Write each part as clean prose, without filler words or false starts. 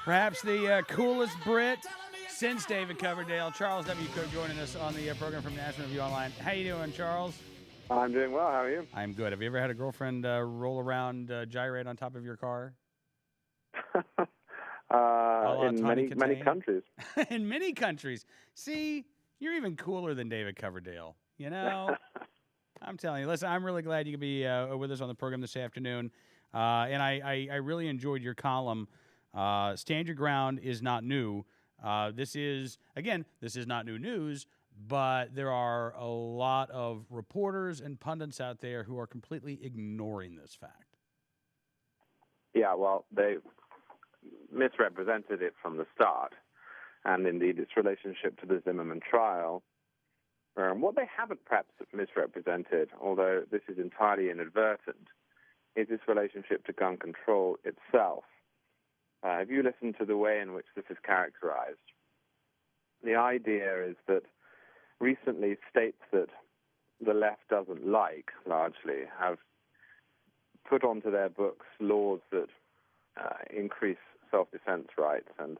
Perhaps the coolest Brit since David Coverdale, Charles W. Cook, joining us on the program from National Review Online. How you doing, Charles? I'm doing well. How are you? I'm good. Have you ever had a girlfriend roll around, gyrate on top of your car? In many countries. In many countries. See, you're even cooler than David Coverdale. You know, I'm telling you. Listen, I'm really glad you could be with us on the program this afternoon. And I really enjoyed your column. Stand Your Ground is not new. This is not new news, but there are a lot of reporters and pundits out there who are completely ignoring this fact. Yeah, well, they misrepresented it from the start, and indeed its relationship to the Zimmerman trial. What they haven't perhaps misrepresented, although this is entirely inadvertent, is its relationship to gun control itself. If you listen to the way in which this is characterized, the idea is that recently states that the left doesn't like, largely, have put onto their books laws that increase self-defense rights and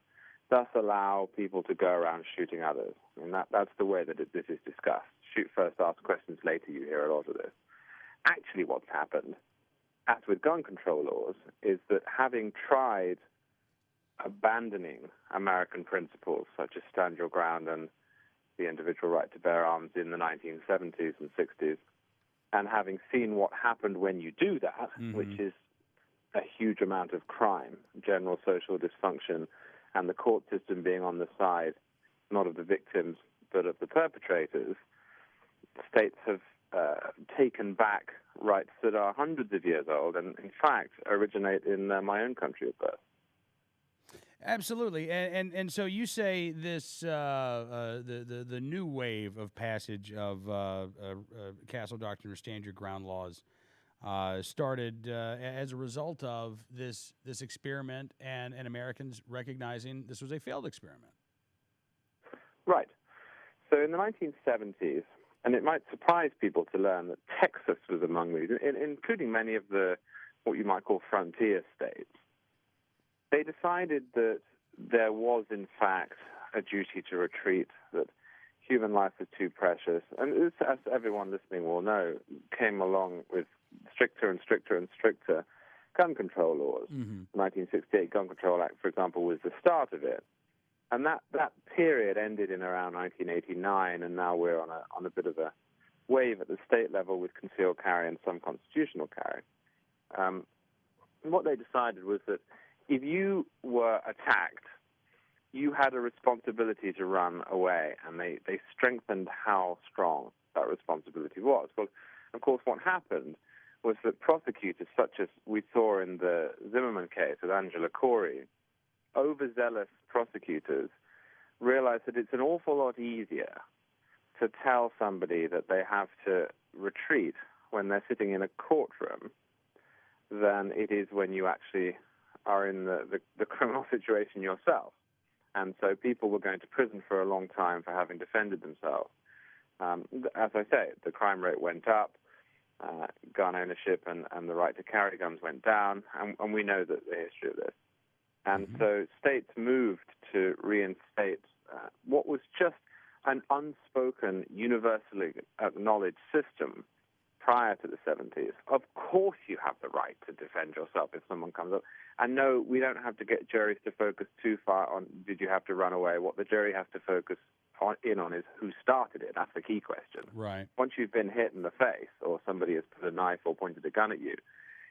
thus allow people to go around shooting others. And that's the way that this is discussed. Shoot first, ask questions later, you hear a lot of this. Actually, what's happened, as with gun control laws, is that having tried abandoning American principles such as stand your ground and the individual right to bear arms in the 1970s and 60s, and having seen what happened when you do that, which is a huge amount of crime, general social dysfunction, and the court system being on the side not of the victims but of the perpetrators, states have taken back rights that are hundreds of years old and, in fact, originate in my own country of birth. Absolutely, and so you say this the new wave of passage of Castle Doctrine or Stand Your Ground laws started as a result of this experiment and Americans recognizing this was a failed experiment. Right. So in the 1970s, and it might surprise people to learn that Texas was among these, including many of the what you might call frontier states. They decided that there was, in fact, a duty to retreat, that human life was too precious. And this, as everyone listening will know, came along with stricter and stricter and stricter gun control laws. The 1968 Gun Control Act, for example, was the start of it. And that period ended in around 1989, and now we're on a bit of a wave at the state level with concealed carry and some constitutional carry. And what they decided was that if you were attacked, you had a responsibility to run away, and they strengthened how strong that responsibility was. Well, of course, what happened was that prosecutors, such as we saw in the Zimmerman case with Angela Corey, overzealous prosecutors realized that it's an awful lot easier to tell somebody that they have to retreat when they're sitting in a courtroom than it is when you actually are in the criminal situation yourself. And so people were going to prison for a long time for having defended themselves. As I say, the crime rate went up, gun ownership and the right to carry guns went down, and we know the history of this. And so states moved to reinstate what was just an unspoken, universally acknowledged system prior to the 70s. Of course you have the right to defend yourself if someone comes up. And no, we don't have to get juries to focus too far on did you have to run away. What the jury has to focus in on is who started it. That's the key question. Right. Once you've been hit in the face or somebody has put a knife or pointed a gun at you,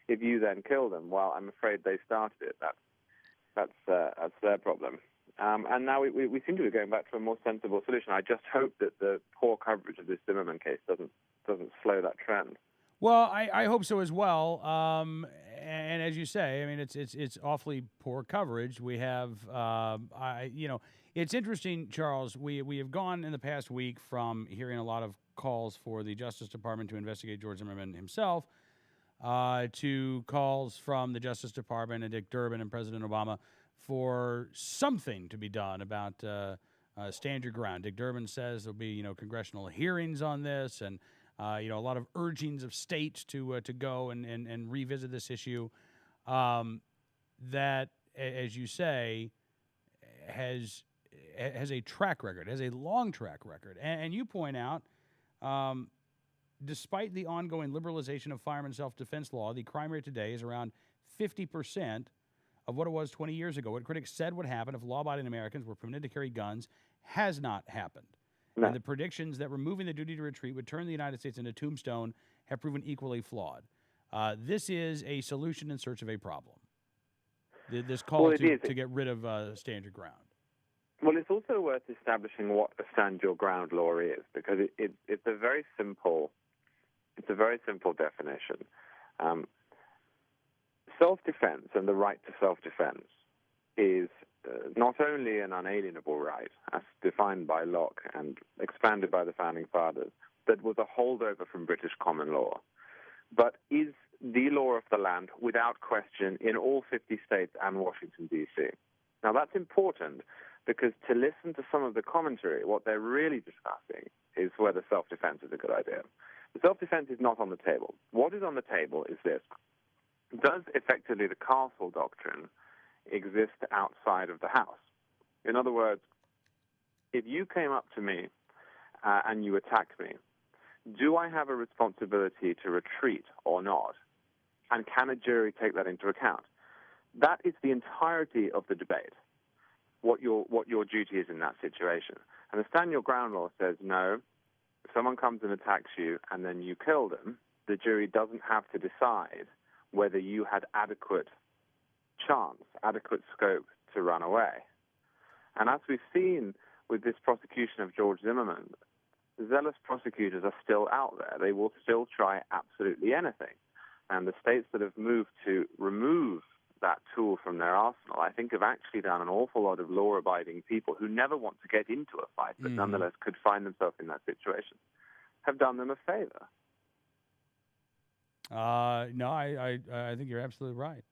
if you then kill them, well, I'm afraid they started it. That's their problem. And now we seem to be going back to a more sensible solution. I just hope that the poor coverage of this Zimmerman case doesn't slow that trend. Well, I hope so as well. And as you say, I mean, it's awfully poor coverage. We have, it's interesting, Charles. We have gone in the past week from hearing a lot of calls for the Justice Department to investigate George Zimmerman himself to calls from the Justice Department and Dick Durbin and President Obama for something to be done about Stand Your Ground. Dick Durbin says there'll be congressional hearings on this and a lot of urgings of states to go and revisit this issue. That as you say, has a track record, has a long track record. And you point out, despite the ongoing liberalization of firearm self-defense law, the crime rate today is around 50% of what it was 20 years ago. What critics said would happen if law-abiding Americans were permitted to carry guns has not happened. No. And the predictions that removing the duty to retreat would turn the United States into a tombstone have proven equally flawed. This is a solution in search of a problem. This call to get rid of stand your ground. Well, it's also worth establishing what a stand your ground law is, because it's a very simple definition. Self-defense and the right to self-defense is not only an unalienable right, as defined by Locke and expanded by the Founding Fathers, that was a holdover from British common law, but is the law of the land without question in all 50 states and Washington, D.C. Now, that's important because to listen to some of the commentary, what they're really discussing is whether self-defense is a good idea. Self-defense is not on the table. What is on the table is this. Does effectively the castle doctrine exist outside of the house? In other words, if you came up to me and you attacked me, do I have a responsibility to retreat or not? And can a jury take that into account? That is the entirety of the debate, what your duty is in that situation. And the stand your ground law says, no, if someone comes and attacks you and then you kill them, the jury doesn't have to decide whether you had adequate chance, adequate scope to run away. And as we've seen with this prosecution of George Zimmerman, zealous prosecutors are still out there. They will still try absolutely anything. And the states that have moved to remove that tool from their arsenal, I think, have actually done an awful lot of law-abiding people who never want to get into a fight, but nonetheless could find themselves in that situation, have done them a favor. No, I think you're absolutely right.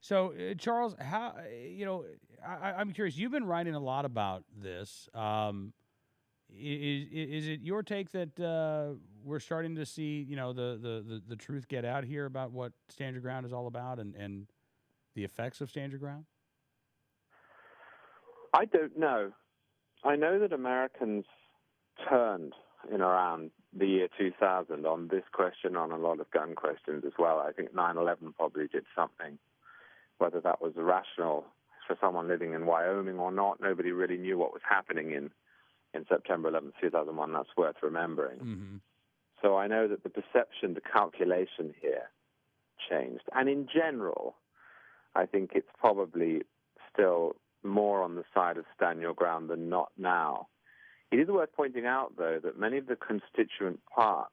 So, Charles, how I'm curious. You've been writing a lot about this. Is it your take that we're starting to see the truth get out here about what Stand Your Ground is all about and the effects of Stand Your Ground? I don't know. I know that Americans turned in around the year 2000 on this question, on a lot of gun questions as well. I think 9/11 probably did something. Whether that was rational for someone living in Wyoming or not, nobody really knew what was happening in September 11th, 2001. That's worth remembering. Mm-hmm. So I know that the perception, the calculation here changed. And in general, I think it's probably still more on the side of stand your ground than not now. It is worth pointing out, though, that many of the constituent parts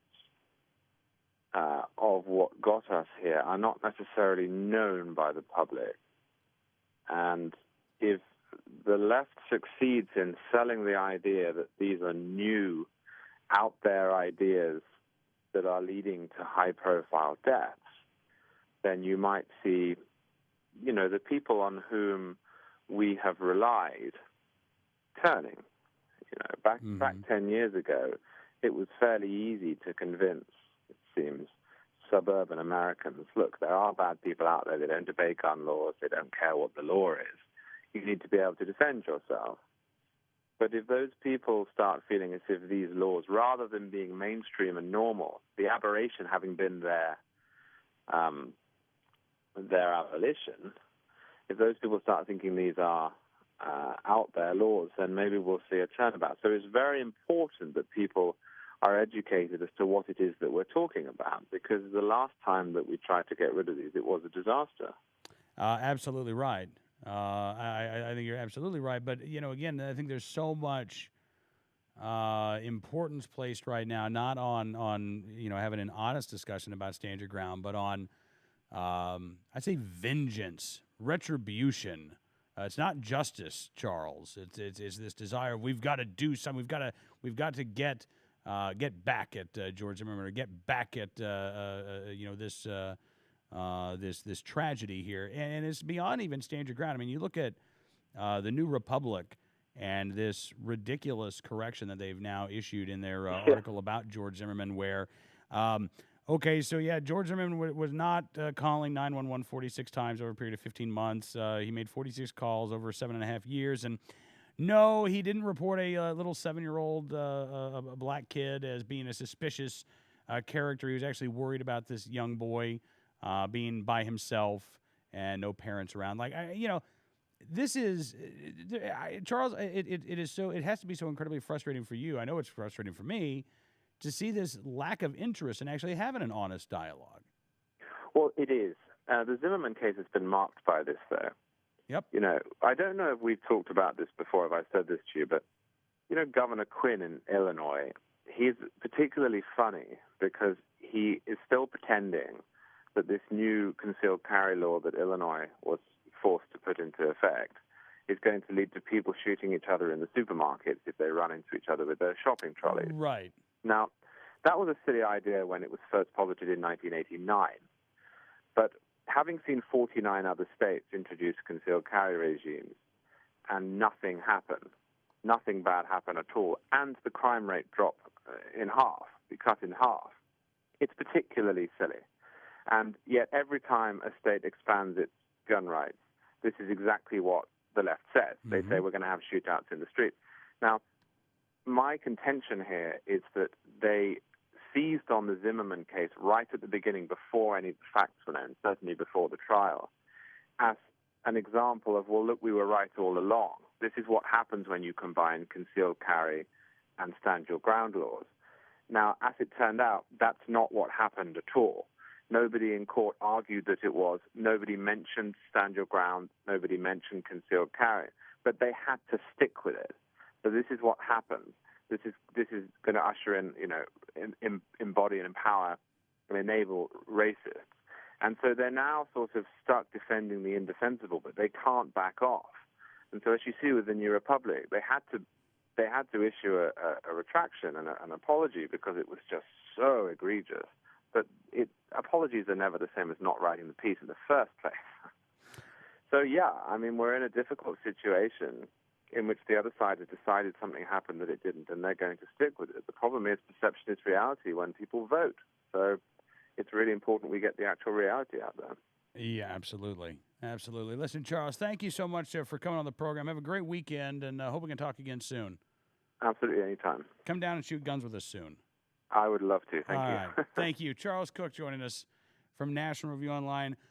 of what got us here are not necessarily known by the public. And if the left succeeds in selling the idea that these are new, out-there ideas that are leading to high-profile deaths, then you might see, the people on whom we have relied turning. Back 10 years ago, it was fairly easy to convince, it seems, suburban Americans, look, there are bad people out there. They don't obey gun laws. They don't care what the law is. You need to be able to defend yourself. But if those people start feeling as if these laws, rather than being mainstream and normal, the aberration having been their abolition, if those people start thinking these are out there laws, then maybe we'll see a turnabout. So it's very important that people are educated as to what it is that we're talking about, because the last time that we tried to get rid of these, it was a disaster. Absolutely right. I think you're absolutely right. But, again, I think there's so much importance placed right now, not on having an honest discussion about stand your ground, but on, I'd say, vengeance, retribution. It's not justice, Charles. It's this desire. We've got to do something. We've got to get back at George Zimmerman, or get back at this tragedy here, and it's beyond even stand your ground. I mean, you look at the New Republic and this ridiculous correction that they've now issued in their article about George Zimmerman, where Okay, so yeah, George Zimmerman was not calling 911 46 times over a period of 15 months. He made 46 calls over 7.5 years. And no, he didn't report a little 7-year-old a black kid as being a suspicious character. He was actually worried about this young boy being by himself and no parents around. This is Charles. It is so. It has to be so incredibly frustrating for you. I know it's frustrating for me to see this lack of interest in actually having an honest dialogue. Well, it is. The Zimmerman case has been marked by this, though. Yep. I don't know if we've talked about this before, if I said this to you, but, Governor Quinn in Illinois, he's particularly funny because he is still pretending that this new concealed carry law that Illinois was forced to put into effect is going to lead to people shooting each other in the supermarkets if they run into each other with their shopping trolleys. Right. Now, that was a silly idea when it was first posited in 1989. But having seen 49 other states introduce concealed carry regimes and nothing happen, nothing bad happen at all, and the crime rate drop in half, be cut in half, it's particularly silly. And yet every time a state expands its gun rights, this is exactly what the left says. They say we're going to have shootouts in the streets. Now, my contention here is that they seized on the Zimmerman case right at the beginning, before any facts were known, certainly before the trial, as an example of, well, look, we were right all along. This is what happens when you combine concealed carry and stand your ground laws. Now, as it turned out, that's not what happened at all. Nobody in court argued that it was. Nobody mentioned stand your ground. Nobody mentioned concealed carry. But they had to stick with it. So this is what happens. This is going to usher in, embody and empower and enable racists. And so they're now sort of stuck defending the indefensible, but they can't back off. And so as you see with the New Republic, they had to issue a retraction and an apology because it was just so egregious. But apologies are never the same as not writing the piece in the first place. So, yeah, we're in a difficult situation in which the other side has decided something happened that it didn't, and they're going to stick with it. The problem is perception is reality when people vote. So it's really important we get the actual reality out there. Yeah, absolutely. Absolutely. Listen, Charles, thank you so much for coming on the program. Have a great weekend, and hope we can talk again soon. Absolutely, anytime. Come down and shoot guns with us soon. I would love to. Thank you. All right. Thank you. Charles Cooke joining us from National Review Online.